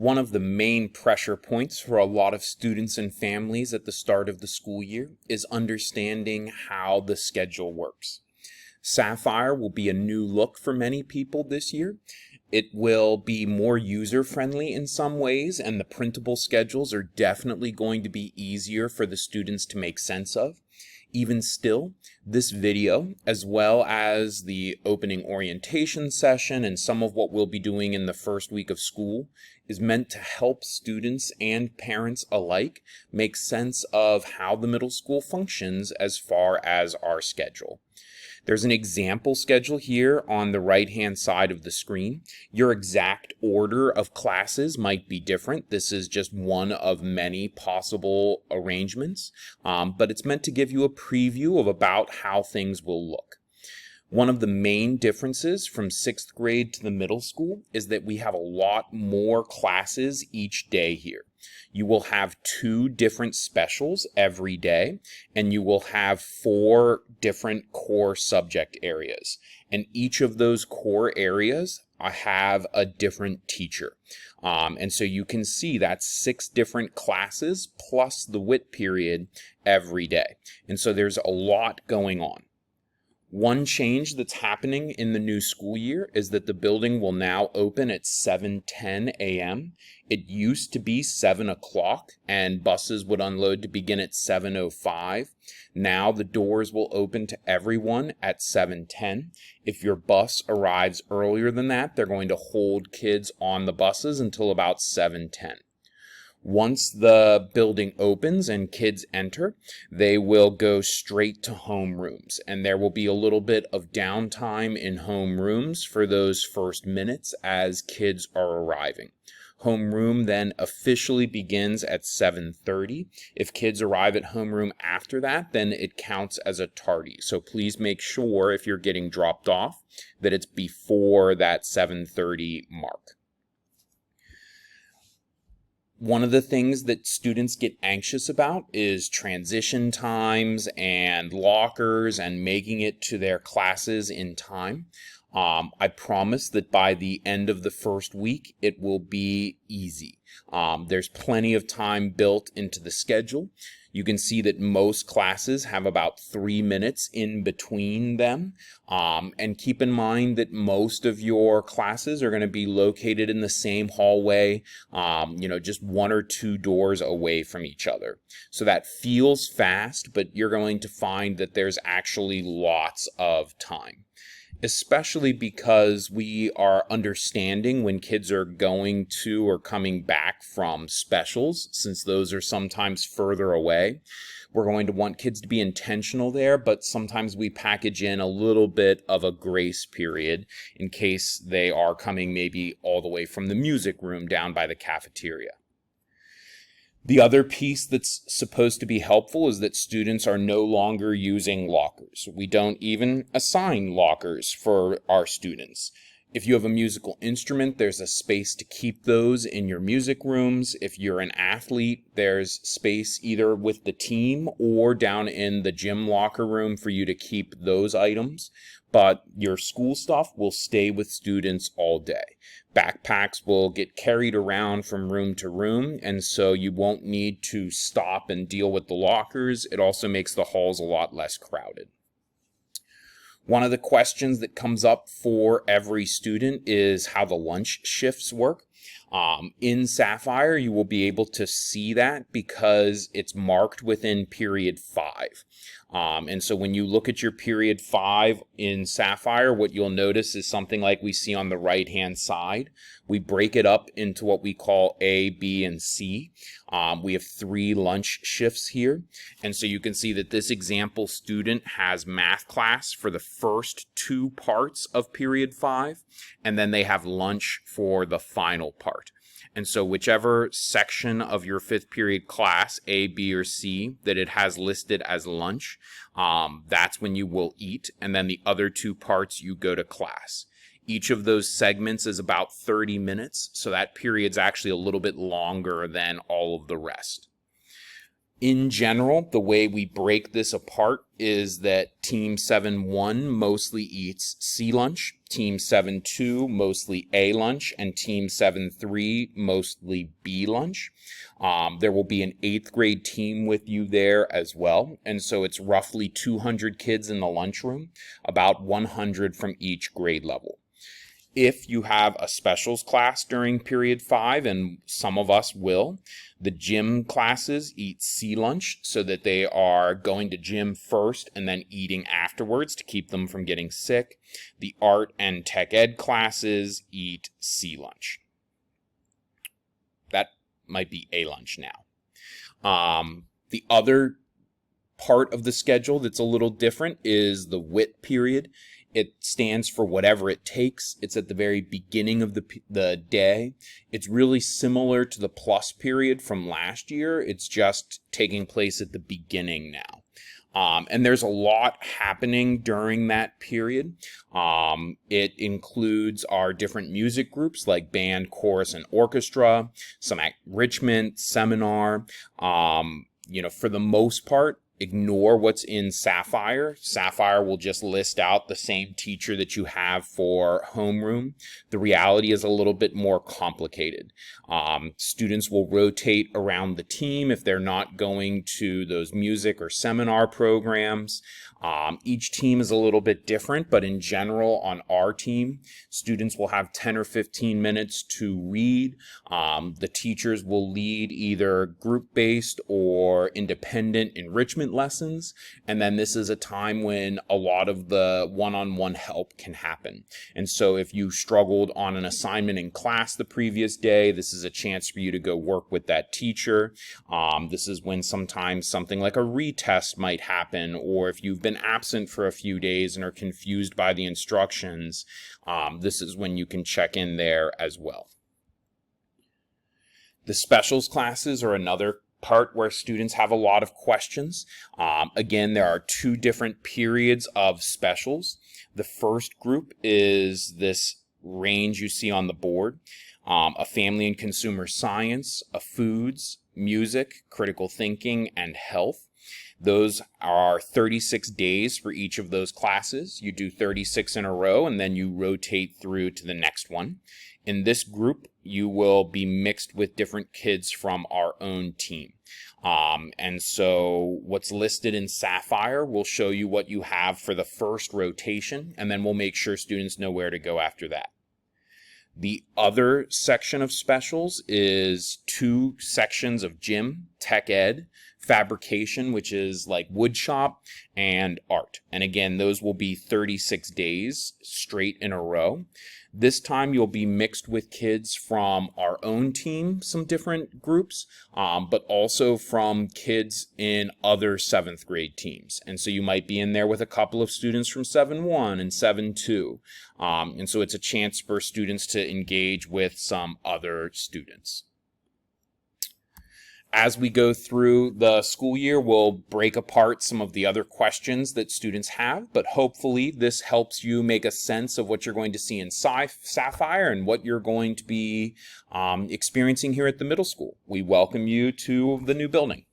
One of the main pressure points for a lot of students and families at the start of the school year is understanding how the schedule works. Sapphire will be a new look for many people this year. It will be more user-friendly in some ways, and the printable schedules are definitely going to be easier for the students to make sense of. Even still, this video, as well as the opening orientation session and some of what we'll be doing in the first week of school, is meant to help students and parents alike make sense of how the middle school functions as far as our schedule. There's an example schedule here on the right-hand side of the screen. Your exact order of classes might be different. This is just one of many possible arrangements, but it's meant to give you a preview of about how things will look. One of the main differences from 6th grade to the middle school is that we have a lot more classes each day here. You will have 2 different specials every day, and you will have 4 different core subject areas. And each of those core areas have a different teacher. And so you can see that's 6 different classes plus the WIT period every day. And so there's a lot going on. One change that's happening in the new school year is that the building will now open at 7:10 a.m. It used to be 7 o'clock and buses would unload to begin at 7:05. Now the doors will open to everyone at 7:10. If your bus arrives earlier than that, they're going to hold kids on the buses until about 7:10. Once the building opens and kids enter, they will go straight to homerooms, and there will be a little bit of downtime in homerooms for those first minutes as kids are arriving. Homeroom then officially begins at 7:30. If kids arrive at homeroom after that, then it counts as a tardy. So please make sure if you're getting dropped off that it's before that 7:30 mark. One of the things that students get anxious about is transition times and lockers and making it to their classes in time. I promise that by the end of the first week, it will be easy. There's plenty of time built into the schedule. You can see that most classes have about 3 minutes in between them. And keep in mind that most of your classes are going to be located in the same hallway, just 1 or 2 doors away from each other. So that feels fast, but you're going to find that there's actually lots of time. Especially because we are understanding when kids are going to or coming back from specials, since those are sometimes further away. We're going to want kids to be intentional there, but sometimes we package in a little bit of a grace period in case they are coming maybe all the way from the music room down by the cafeteria. The other piece that's supposed to be helpful is that students are no longer using lockers. We don't even assign lockers for our students. If you have a musical instrument, there's a space to keep those in your music rooms. If you're an athlete, there's space either with the team or down in the gym locker room for you to keep those items. But your school stuff will stay with students all day. Backpacks will get carried around from room to room, and so you won't need to stop and deal with the lockers. It also makes the halls a lot less crowded. One of the questions that comes up for every student is how the lunch shifts work. In Sapphire, you will be able to see that because it's marked within period 5. And so when you look at your period 5 in Sapphire, what you'll notice is something like we see on the right-hand side. We break it up into what we call A, B, and C. We have 3 lunch shifts here. And so you can see that this example student has math class for the first 2 parts of period 5, and then they have lunch for the final part. And so whichever section of your 5th period class, A, B, or C, that it has listed as lunch, that's when you will eat. And then the other 2 parts, you go to class. Each of those segments is about 30 minutes, so that period's actually a little bit longer than all of the rest. In general, the way we break this apart is that Team 7-1 mostly eats C lunch, Team 7-2, mostly A lunch, and Team 7-3, mostly B lunch. There will be an 8th grade team with you there as well, and so it's roughly 200 kids in the lunchroom, about 100 from each grade level. If you have a specials class during period 5, and some of us will, the gym classes eat C lunch so that they are going to gym first and then eating afterwards to keep them from getting sick. The art and tech ed classes eat C lunch. That might be A lunch now. The other part of the schedule that's a little different is the WIT period. It stands for whatever it takes. It's at the very beginning of the day. It's really similar to the plus period from last year. It's just taking place at the beginning now. And there's a lot happening during that period. It includes our different music groups like band, chorus, and orchestra, some enrichment, seminar. For the most part, ignore what's in Sapphire. Sapphire will just list out the same teacher that you have for homeroom. The reality is a little bit more complicated. Students will rotate around the team if they're not going to those music or seminar programs. Each team is a little bit different, but in general, on our team, students will have 10 or 15 minutes to read. The teachers will lead either group-based or independent enrichment lessons, and then this is a time when a lot of the one-on-one help can happen. And so if you struggled on an assignment in class the previous day, this is a chance for you to go work with that teacher. This is when sometimes something like a retest might happen, or if you've been absent for a few days and are confused by the instructions, this is when you can check in there as well. The specials classes are another part where students have a lot of questions. Again, there are 2 different periods of specials. The first group is this range you see on the board, a family and consumer science, a foods, music, critical thinking, and health. Those are 36 days for each of those classes. You do 36 in a row, and then you rotate through to the next one. In this group, you will be mixed with different kids from our own team. And so what's listed in Sapphire will show you what you have for the first rotation, and then we'll make sure students know where to go after that. The other section of specials is 2 sections of gym, tech ed, fabrication, which is like wood shop, and art. And again, those will be 36 days straight in a row. This time you'll be mixed with kids from our own team, some different groups, but also from kids in other 7th grade teams. And so you might be in there with a couple of students from 7-1 and 7-2. And so it's a chance for students to engage with some other students. As we go through the school year, we'll break apart some of the other questions that students have, but hopefully this helps you make a sense of what you're going to see in Sapphire and what you're going to be experiencing here at the middle school. We welcome you to the new building.